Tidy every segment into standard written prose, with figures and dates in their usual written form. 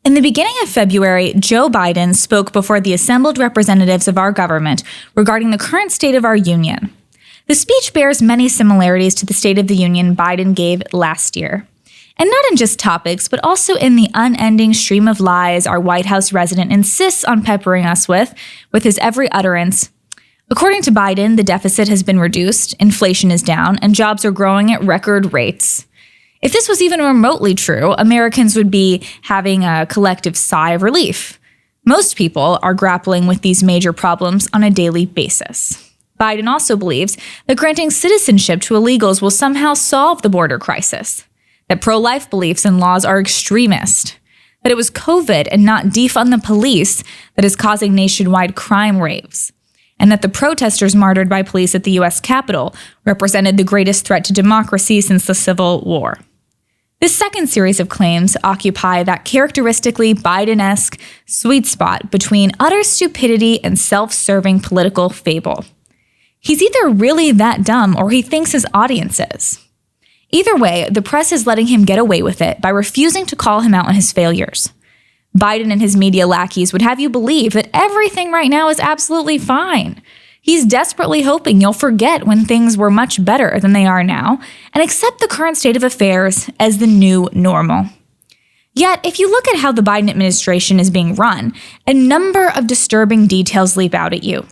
In the beginning of February, Joe Biden spoke before the assembled representatives of our government regarding the current state of our union. The speech bears many similarities to the State of the Union Biden gave last year. And not in just topics, but also in the unending stream of lies our White House resident insists on peppering us with his every utterance. According to Biden, the deficit has been reduced, inflation is down, and jobs are growing at record rates. If this was even remotely true, Americans would be having a collective sigh of relief. Most people are grappling with these major problems on a daily basis. Biden also believes that granting citizenship to illegals will somehow solve the border crisis, that pro-life beliefs and laws are extremist, that it was COVID and not defund the police that is causing nationwide crime raves, and that the protesters martyred by police at the U.S. Capitol represented the greatest threat to democracy since the Civil War. This second series of claims occupy that characteristically Biden-esque sweet spot between utter stupidity and self-serving political fable. He's either really that dumb or he thinks his audience is. Either way, the press is letting him get away with it by refusing to call him out on his failures. Biden and his media lackeys would have you believe that everything right now is absolutely fine. He's desperately hoping you'll forget when things were much better than they are now and accept the current state of affairs as the new normal. Yet, if you look at how the Biden administration is being run, a number of disturbing details leap out at you.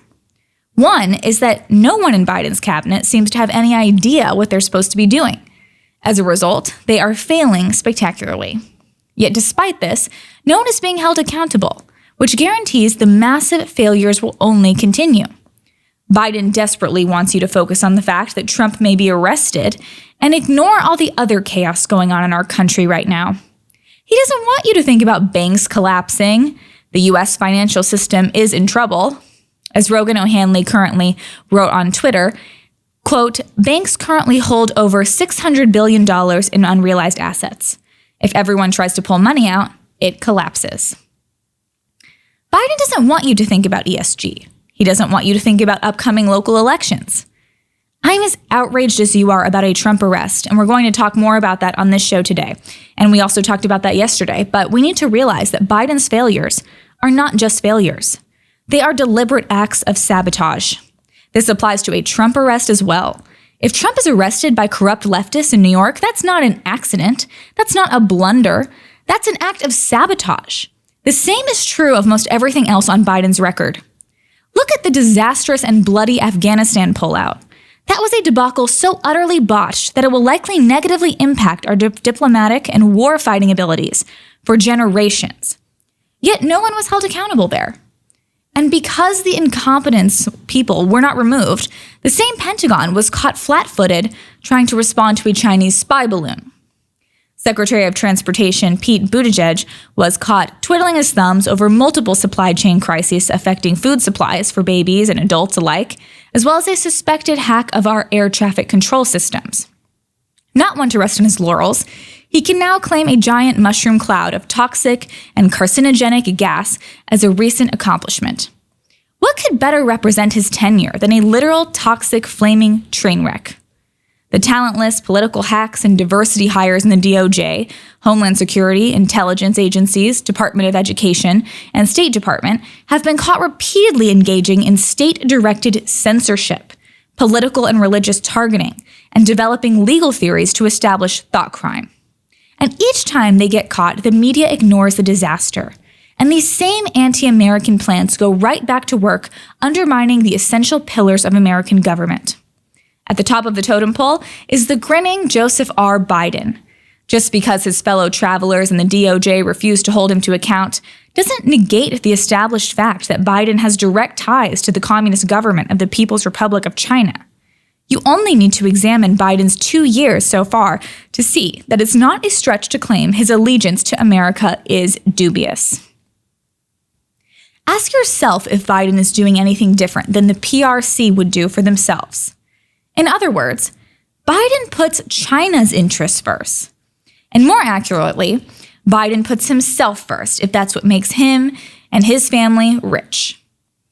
One is that no one in Biden's cabinet seems to have any idea what they're supposed to be doing. As a result, they are failing spectacularly. Yet despite this, no one is being held accountable, which guarantees the massive failures will only continue. Biden desperately wants you to focus on the fact that Trump may be arrested and ignore all the other chaos going on in our country right now. He doesn't want you to think about banks collapsing. The U.S. financial system is in trouble. As Rogan O'Hanley currently wrote on Twitter, quote, banks currently hold over $600 billion in unrealized assets. If everyone tries to pull money out, it collapses. Biden doesn't want you to think about ESG. He doesn't want you to think about upcoming local elections. I'm as outraged as you are about a Trump arrest, and we're going to talk more about that on this show today. And we also talked about that yesterday, but we need to realize that Biden's failures are not just failures. They are deliberate acts of sabotage. This applies to a Trump arrest as well. If Trump is arrested by corrupt leftists in New York, that's not an accident. That's not a blunder. That's an act of sabotage. The same is true of most everything else on Biden's record. Look at the disastrous and bloody Afghanistan pullout. That was a debacle so utterly botched that it will likely negatively impact our diplomatic and war-fighting abilities for generations. Yet no one was held accountable there. And because the incompetence people were not removed, the same Pentagon was caught flat-footed trying to respond to a Chinese spy balloon. Secretary of Transportation Pete Buttigieg was caught twiddling his thumbs over multiple supply chain crises affecting food supplies for babies and adults alike, as well as a suspected hack of our air traffic control systems. Not one to rest on his laurels, he can now claim a giant mushroom cloud of toxic and carcinogenic gas as a recent accomplishment. What could better represent his tenure than a literal toxic flaming train wreck? The talentless political hacks and diversity hires in the DOJ, Homeland Security, intelligence agencies, Department of Education, and State Department have been caught repeatedly engaging in state-directed censorship, political and religious targeting, and developing legal theories to establish thought crime. And each time they get caught, the media ignores the disaster. And these same anti-American plans go right back to work undermining the essential pillars of American government. At the top of the totem pole is the grinning Joseph R. Biden. Just because his fellow travelers and the DOJ refuse to hold him to account doesn't negate the established fact that Biden has direct ties to the communist government of the People's Republic of China. You only need to examine Biden's 2 years so far to see that it's not a stretch to claim his allegiance to America is dubious. Ask yourself if Biden is doing anything different than the PRC would do for themselves. In other words, Biden puts China's interests first. And more accurately, Biden puts himself first, if that's what makes him and his family rich.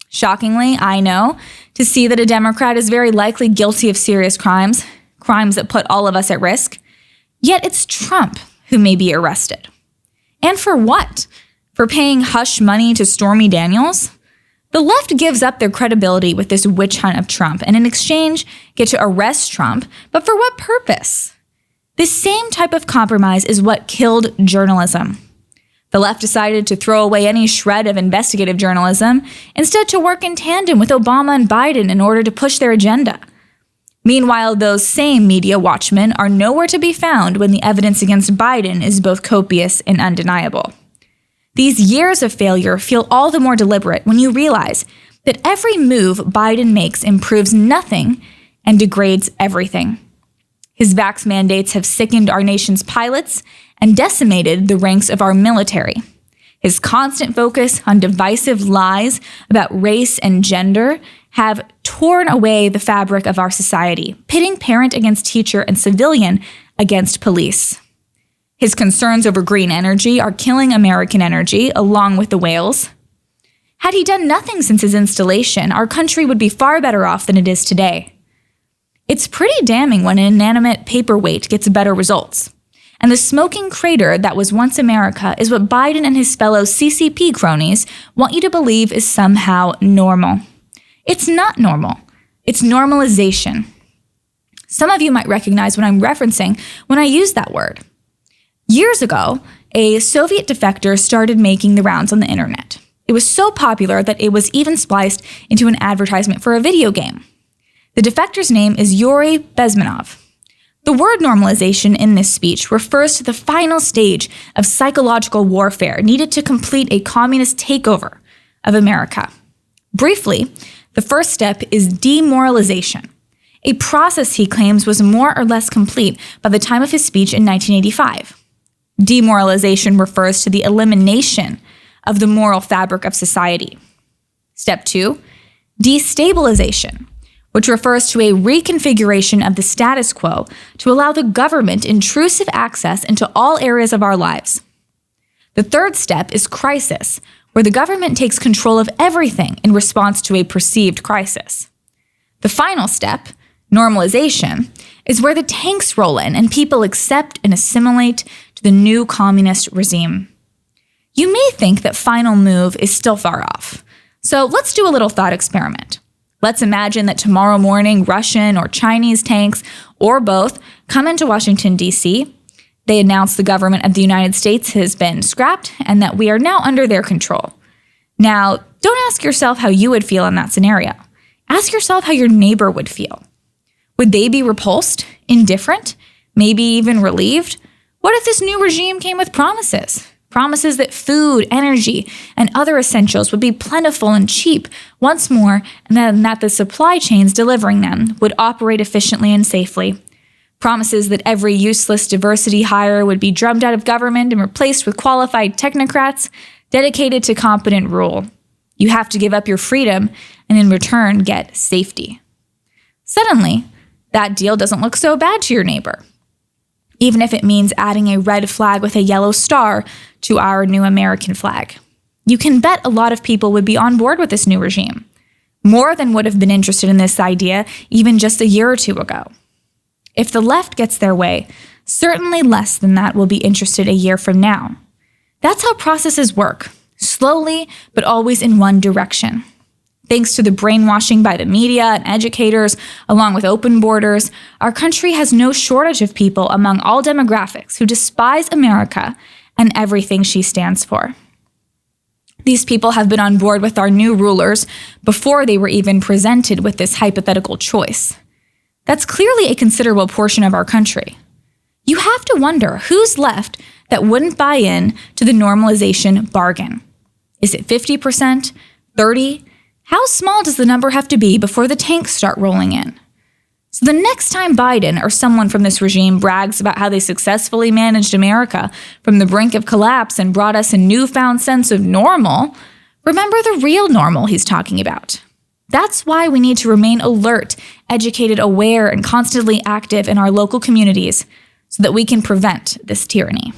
Shockingly, I know, to see that a Democrat is very likely guilty of serious crimes that put all of us at risk, yet it's Trump who may be arrested. And for what? For paying hush money to Stormy Daniels? The left gives up their credibility with this witch hunt of Trump and in exchange get to arrest Trump, but for what purpose? This same type of compromise is what killed journalism. The left decided to throw away any shred of investigative journalism, instead to work in tandem with Obama and Biden in order to push their agenda. Meanwhile, those same media watchmen are nowhere to be found when the evidence against Biden is both copious and undeniable. These years of failure feel all the more deliberate when you realize that every move Biden makes improves nothing and degrades everything. His vax mandates have sickened our nation's pilots and decimated the ranks of our military. His constant focus on divisive lies about race and gender have torn away the fabric of our society, pitting parent against teacher and civilian against police. His concerns over green energy are killing American energy, along with the whales. Had he done nothing since his installation, our country would be far better off than it is today. It's pretty damning when an inanimate paperweight gets better results. And the smoking crater that was once America is what Biden and his fellow CCP cronies want you to believe is somehow normal. It's not normal. It's normalization. Some of you might recognize what I'm referencing when I use that word. Years ago, a Soviet defector started making the rounds on the internet. It was so popular that it was even spliced into an advertisement for a video game. The defector's name is Yuri Bezmenov. The word normalization in this speech refers to the final stage of psychological warfare needed to complete a communist takeover of America. Briefly, the first step is demoralization, a process he claims was more or less complete by the time of his speech in 1985. Demoralization refers to the elimination of the moral fabric of society. Step 2, destabilization, which refers to a reconfiguration of the status quo to allow the government intrusive access into all areas of our lives. The third step is crisis, where the government takes control of everything in response to a perceived crisis. The final step, normalization, is where the tanks roll in and people accept and assimilate to the new communist regime. You may think that final move is still far off. So let's do a little thought experiment. Let's imagine that tomorrow morning Russian or Chinese tanks, or both, come into Washington, D.C. They announce the government of the United States has been scrapped and that we are now under their control. Now, don't ask yourself how you would feel in that scenario. Ask yourself how your neighbor would feel. Would they be repulsed, indifferent, maybe even relieved? What if this new regime came with promises? Promises that food, energy, and other essentials would be plentiful and cheap once more, and then that the supply chains delivering them would operate efficiently and safely. Promises that every useless diversity hire would be drummed out of government and replaced with qualified technocrats dedicated to competent rule. You have to give up your freedom and in return get safety. Suddenly, that deal doesn't look so bad to your neighbor, even if it means adding a red flag with a yellow star to our new American flag. You can bet a lot of people would be on board with this new regime, more than would have been interested in this idea even just a year or two ago. If the left gets their way, certainly less than that will be interested a year from now. That's how processes work, slowly but always in one direction. Thanks to the brainwashing by the media and educators, along with open borders, our country has no shortage of people among all demographics who despise America and everything she stands for. These people have been on board with our new rulers before they were even presented with this hypothetical choice. That's clearly a considerable portion of our country. You have to wonder who's left that wouldn't buy in to the normalization bargain. Is it 50%? 30%? How small does the number have to be before the tanks start rolling in? So the next time Biden or someone from this regime brags about how they successfully managed America from the brink of collapse and brought us a newfound sense of normal, remember the real normal he's talking about. That's why we need to remain alert, educated, aware, and constantly active in our local communities so that we can prevent this tyranny.